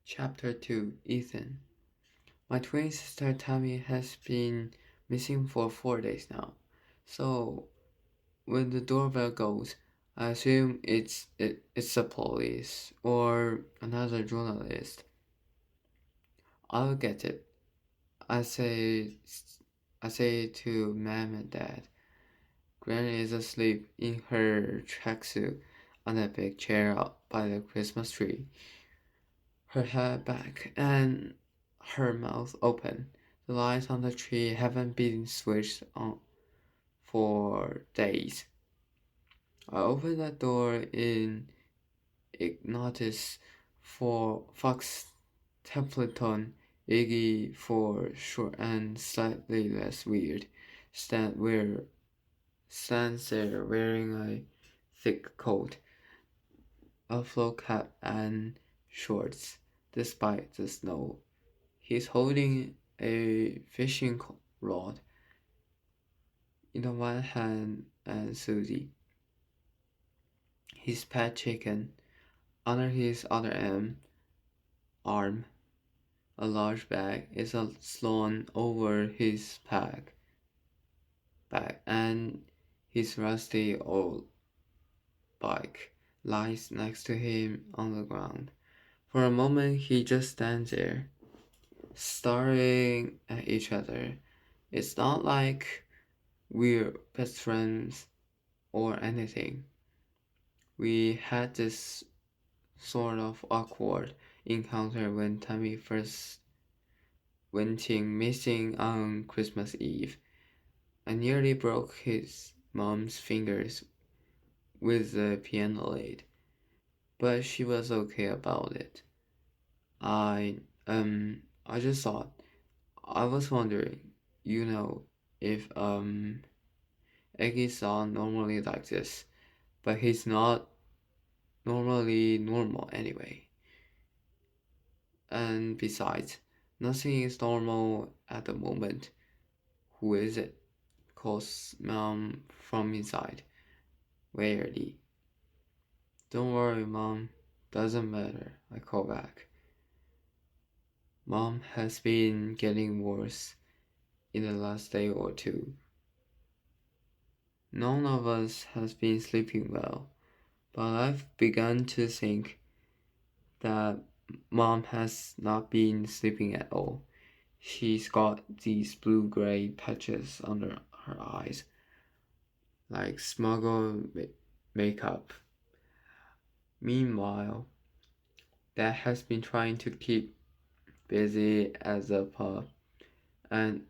Chapter 2 Ethan. My twin sister Tammy has been missing for 4 days now. So when the doorbell goes, I assume it's the police or another journalist. I'll get it. I say I say to Mom and Dad. Granny is asleep in her tracksuit on a big chair up by the Christmas tree, her head back and her mouth open. The lights on the tree haven't been switched on for days. I open the door in Ignatus for Fox Templeton, Iggy for short and slightly less weird, stands there wearing a thick coat, a flo cap, and shorts, despite the snow. He's holding a fishing rod in the one hand and Susie, his pet chicken, under his other arm. A large bag is slung over his back, and his rusty old bike lies next to him on the ground. For a moment, he just stands there, staring at each other. It's not like we're best friends or anything. We had this sort of awkward encounter when Tammy first went missing on Christmas Eve. I nearly broke his mom's fingers with the piano lid, but she was okay about it. I I just thought I was wondering, if Eggy's not normally like this, but he's not normally normal anyway. And besides, nothing is normal at the moment. Who is it? Calls Mom from inside, wearily. Don't worry, Mom. Doesn't matter, I call back. Mom has been getting worse in the last day or two. None of us has been sleeping well, but I've begun to think that Mom has not been sleeping at all. She's got these blue-gray patches under her eyes, like smuggled makeup. Meanwhile, Dad has been trying to keep busy as a pup and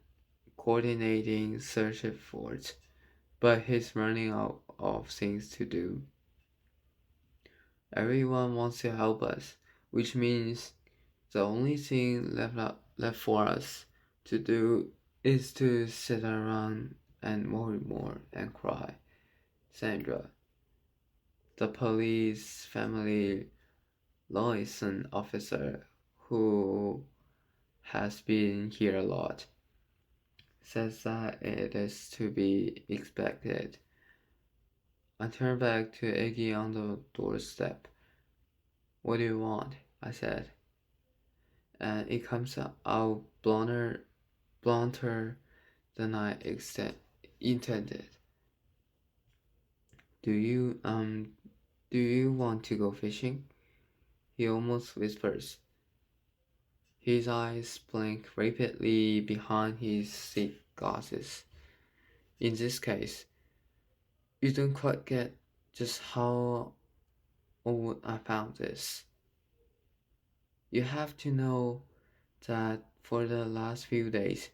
coordinating search efforts, but he's running out of things to do. Everyone wants to help us, which means the only thing left for us to do is to sit around and worry more and cry. Sandra, the police family liaison officer who has been here a lot, says that it is to be expected. I turn back to Iggy on the doorstep. What do you want? I said. And it comes out blunter than I intended. Do you do you want to go fishing? He almost whispers. His eyes blink rapidly behind his thick glasses. In this case, you don't quite get just how old I found this. You have to know that for the last few days,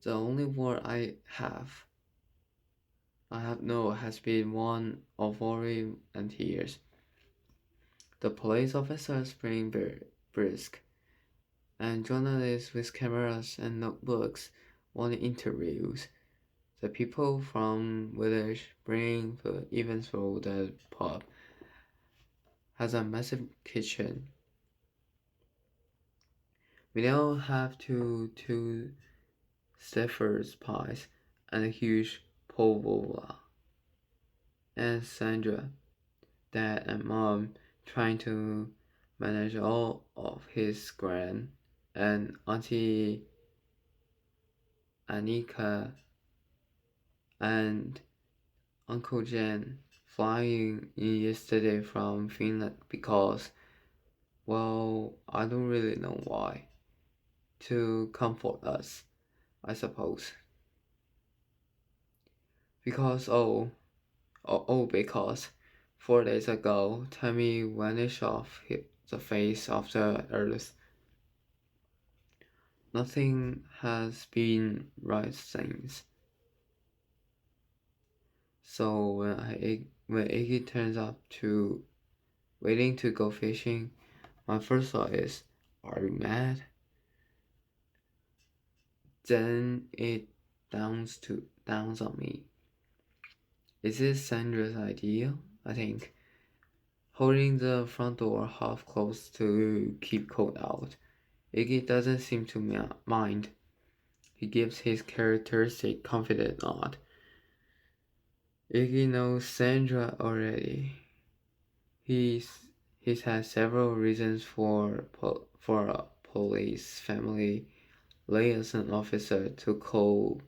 the only word I have known has been one of worry and tears. The police officers being brisk, and journalists with cameras and notebooks wanting interviews. The people from village bring food even though the pub has a massive kitchen. We now have two Stefford's pies and a huge pavola. And Sandra, Dad and Mom trying to manage all of his grand and Auntie Anika and Uncle Jen flying in yesterday from Finland because, well, I don't really know why. To comfort us, I suppose. Because, because 4 days ago, Tammy vanished off the face of the earth. Nothing has been right since. So when Iggy turns up to waiting to go fishing, my first thought is, are you mad? Then it downs on me. Is this Sandra's idea? I think. Holding the front door half closed to keep cold out. Iggy doesn't seem to mind. He gives his characteristic confident nod. Iggy knows Sandra already. He's had several reasons for a police family liaison officer to call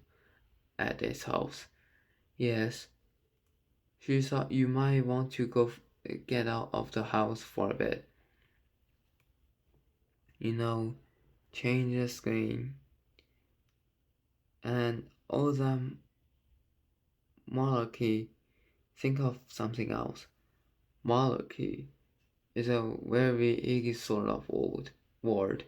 at his house. Yes, she thought you might want to get out of the house for a bit. You know, change the screen. And all the monarchy, think of something else. Monarchy is a very Iggy sort of word.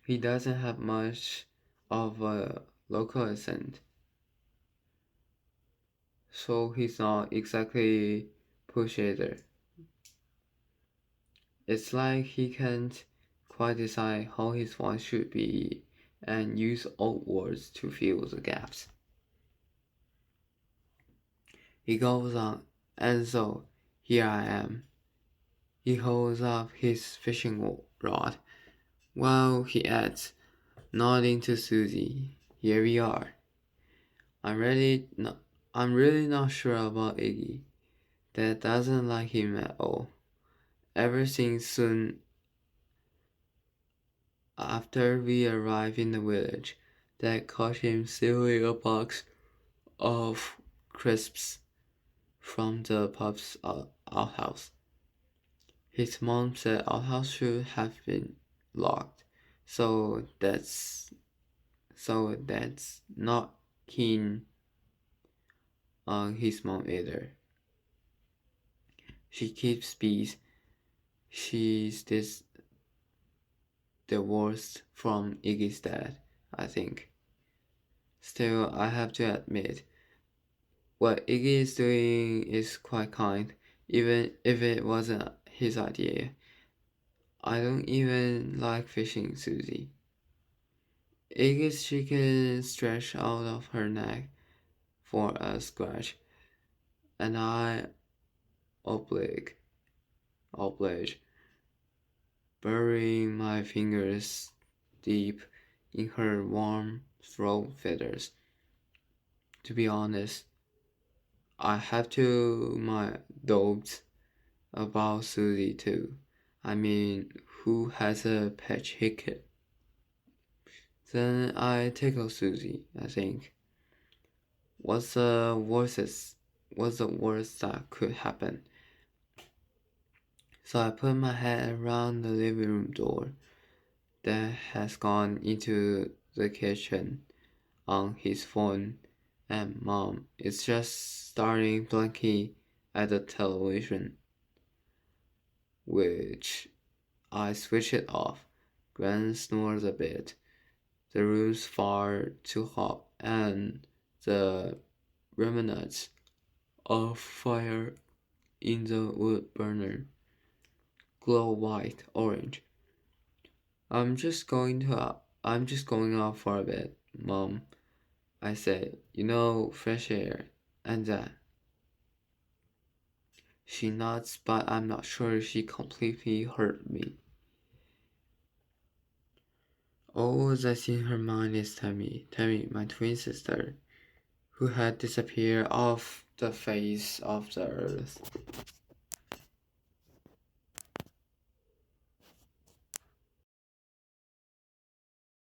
He doesn't have much of a local accent, so he's not exactly push either. It's like he can't quite decide how his voice should be and use old words to fill the gaps. He goes on, and so here I am. He holds up his fishing rod while he adds, nodding to Susie, here we are. I'm really not sure about Iggy. That doesn't like him at all. Ever since soon after we arrived in the village, Dad caught him stealing a box of crisps from the pub's outhouse. His mom said outhouse should have been locked, so that's not keen on his mom either. She keeps bees. She's divorced from Iggy's dad, I think. Still, I have to admit, what Iggy is doing is quite kind, even if it wasn't his idea. I don't even like fishing Susie. Iggy's chicken stretched out of her neck for a scratch, and I oblige, burying my fingers deep in her warm throat feathers. To be honest, I have my doubts about Susie too. I mean, who has a pet chicken? Then I tickle Susie, I think. What's the worst that could happen? So I put my head around the living room door that has gone into the kitchen on his phone, and Mom is just staring blankly at the television, which I switch it off. Gran snores a bit. The room's far too hot, and the remnants of fire in the wood burner glow white orange. I'm just going out for a bit, Mom. I said, fresh air and that. She nods, but I'm not sure she completely heard me. All that's in her mind is Tammy, my twin sister, who had disappeared off the face of the earth.